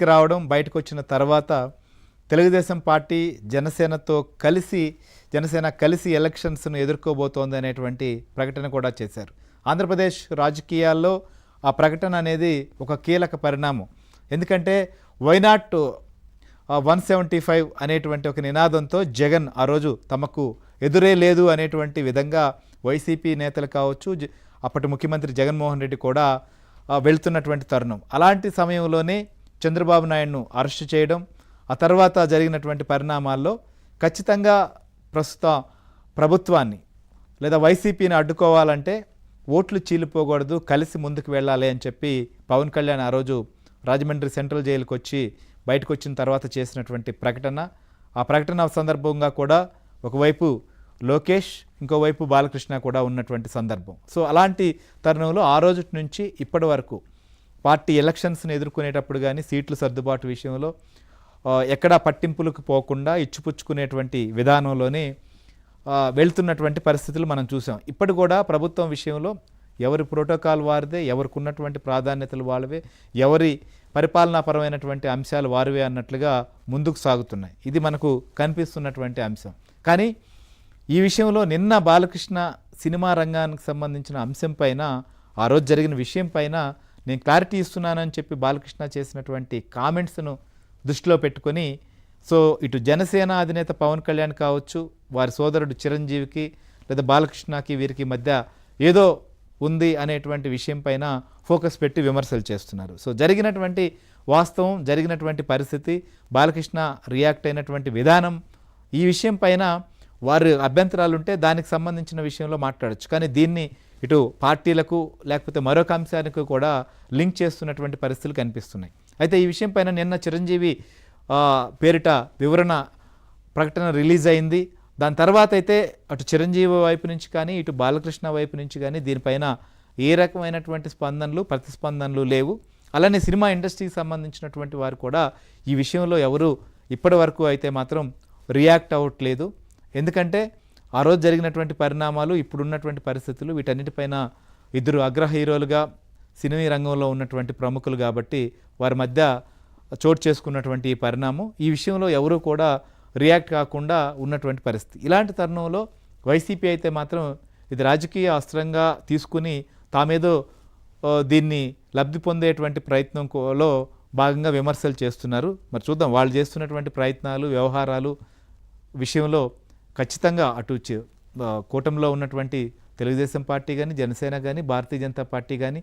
రావడం బయటకు వచ్చిన తర్వాత తెలుగుదేశం పార్టీ జనసేన కలిసి ఎలక్షన్స్ను ఎదుర్కోబోతోంది అనేటువంటి ప్రకటన కూడా చేశారు. ఆంధ్రప్రదేశ్ రాజకీయాల్లో ఆ ప్రకటన అనేది ఒక కీలక పరిణామం. ఎందుకంటే వైనాట్ 175 అనేటువంటి ఒక నినాదంతో జగన్ ఆ రోజు తమకు ఎదురే లేదు అనేటువంటి విధంగా వైసీపీ నేతలు కావచ్చు, అప్పటి ముఖ్యమంత్రి జగన్మోహన్ రెడ్డి కూడా వెళ్తున్నటువంటి తరుణం. అలాంటి సమయంలోనే చంద్రబాబు నాయుడును అరెస్టు చేయడం, ఆ తర్వాత జరిగినటువంటి పరిణామాల్లో ఖచ్చితంగా ప్రస్తుత ప్రభుత్వాన్ని లేదా వైసీపీని అడ్డుకోవాలంటే ఓట్లు చీలిపోకూడదు, కలిసి ముందుకు వెళ్ళాలి అని చెప్పి పవన్ కళ్యాణ్ ఆ రోజు రాజమండ్రి సెంట్రల్ జైలుకి వచ్చి బయటకు వచ్చిన తర్వాత చేసినటువంటి ప్రకటన. ఆ ప్రకటన సందర్భంగా కూడా ఒకవైపు లోకేష్, ఇంకోవైపు బాలకృష్ణ కూడా ఉన్నటువంటి సందర్భం. సో అలాంటి తరుణంలో ఆ రోజు నుంచి ఇప్పటి వరకు పార్టీ ఎలక్షన్స్ని ఎదుర్కొనేటప్పుడు కానీ సీట్లు సర్దుబాటు విషయంలో ఎక్కడా పట్టింపులకు పోకుండా ఇచ్చిపుచ్చుకునేటువంటి విధానంలోనే వెళ్తున్నటువంటి పరిస్థితులు మనం చూసాం. ఇప్పటి కూడా ప్రభుత్వం విషయంలో ఎవరి ప్రోటోకాల్ వారిదే, ఎవరికి ఉన్నటువంటి ప్రాధాన్యతలు వాళ్ళవే, ఎవరి పరిపాలనాపరమైనటువంటి అంశాలు వారివే అన్నట్లుగా ముందుకు సాగుతున్నాయి. ఇది మనకు కనిపిస్తున్నటువంటి అంశం. కానీ ఈ విషయంలో నిన్న బాలకృష్ణ సినిమా రంగానికి సంబంధించిన అంశం పైన, ఆ రోజు జరిగిన విషయం పైన నేను క్లారిటీ ఇస్తున్నానని చెప్పి బాలకృష్ణ చేసినటువంటి కామెంట్స్ను దృష్టిలో పెట్టుకొని, సో ఇటు జనసేన అధినేత పవన్ కళ్యాణ్ కావచ్చు, వారి సోదరుడు చిరంజీవికి లేదా బాలకృష్ణకి వీరికి మధ్య ఏదో ఉంది అనేటువంటి విషయం పైన ఫోకస్ పెట్టి విమర్శలు చేస్తున్నారు. సో జరిగినటువంటి వాస్తవం, జరిగినటువంటి పరిస్థితి, బాలకృష్ణ రియాక్ట్ అయినటువంటి విధానం, ఈ విషయం పైన వారి అభ్యంతరాలు ఉంటే దానికి సంబంధించిన విషయంలో మాట్లాడచ్చు. కానీ దీన్ని ఇటు పార్టీలకు లేకపోతే మరొక అంశానికి కూడా లింక్ చేస్తున్నటువంటి పరిస్థితులు కనిపిస్తున్నాయి. అయితే ఈ విషయం పైన నిన్న చిరంజీవి పేరిట వివరణ ప్రకటన రిలీజ్ అయింది. దాని తర్వాత అయితే అటు చిరంజీవి వైపు నుంచి కానీ ఇటు బాలకృష్ణ వైపు నుంచి కానీ దీనిపైన ఏ రకమైనటువంటి ప్రతిస్పందనలు లేవు. అలానే సినిమా ఇండస్ట్రీకి సంబంధించినటువంటి వారు కూడా ఈ విషయంలో ఎవరు ఇప్పటి వరకు అయితే మాత్రం రియాక్ట్ అవ్వట్లేదు. ఎందుకంటే ఆ రోజు జరిగినటువంటి పరిణామాలు, ఇప్పుడున్నటువంటి పరిస్థితులు, వీటన్నిటిపైన ఇద్దరు అగ్ర హీరోలుగా సినిమా రంగంలో ఉన్నటువంటి ప్రముఖులు కాబట్టి వారి మధ్య చోటు చేసుకున్నటువంటి ఈ పరిణామం, ఈ విషయంలో ఎవరూ కూడా రియాక్ట్ కాకుండా ఉన్నటువంటి పరిస్థితి. ఇలాంటి తరుణంలో వైసీపీ అయితే మాత్రం ఇది రాజకీయ అస్త్రంగా తీసుకుని తామేదో దీన్ని లబ్ధి పొందేటువంటి ప్రయత్నంలో భాగంగా విమర్శలు చేస్తున్నారు. మరి చూద్దాం వాళ్ళు చేస్తున్నటువంటి ప్రయత్నాలు, వ్యవహారాలు విషయంలో ఖచ్చితంగా అటు కూటమిలో ఉన్నటువంటి తెలుగుదేశం పార్టీ కానీ, జనసేన కానీ, భారతీయ జనతా పార్టీ కానీ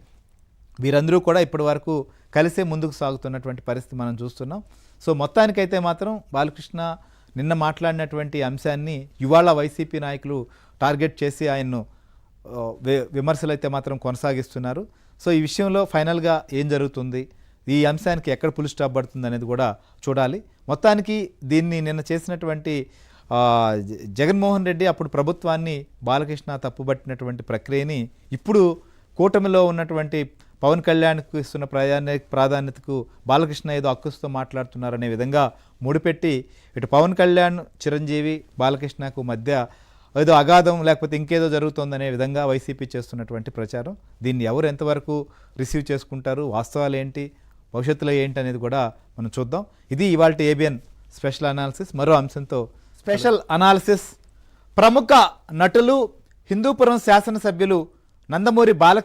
వీరందరూ కూడా ఇప్పటి వరకు కలిసే ముందుకు సాగుతున్నటువంటి పరిస్థితి మనం చూస్తున్నాం. సో మొత్తానికైతే మాత్రం బాలకృష్ణ నిన్న మాట్లాడినటువంటి అంశాన్ని ఇవాళ వైసీపీ నాయకులు టార్గెట్ చేసి ఆయన్ను విమర్శలు అయితే మాత్రం కొనసాగిస్తున్నారు. సో ఈ విషయంలో ఫైనల్గా ఏం జరుగుతుంది, ఈ అంశానికి ఎక్కడ పులి స్టాప్ పడుతుంది అనేది కూడా చూడాలి. మొత్తానికి దీన్ని నిన్న చేసినటువంటి జగన్మోహన్ రెడ్డి అప్పుడు ప్రభుత్వాన్ని బాలకృష్ణ తప్పుబట్టినటువంటి ప్రక్రియని ఇప్పుడు కూటమిలో ఉన్నటువంటి పవన్ కళ్యాణ్కు ఇస్తున్న ప్రాధాన్యతకు బాలకృష్ణ ఏదో అక్కుస్తో మాట్లాడుతున్నారనే విధంగా ముడిపెట్టి ఇటు పవన్ కళ్యాణ్, చిరంజీవి, బాలకృష్ణకు మధ్య ఏదో అగాధం లేకపోతే ఇంకేదో జరుగుతుందనే విధంగా వైసీపీ చేస్తున్నటువంటి ప్రచారం. దీన్ని ఎవరు ఎంతవరకు రిసీవ్ చేసుకుంటారు, వాస్తవాలు ఏంటి, భవిష్యత్తులో ఏంటి అనేది కూడా మనం చూద్దాం. ఇది ఇవాళ ఏబిఎన్ స్పెషల్ అనాలిసిస్. మరో అంశంతో స్పెషల్ అనాలిసిస్. ప్రముఖ నటులు, హిందూపురం శాసనసభ్యులు నందమూరి బాలకృష్ణ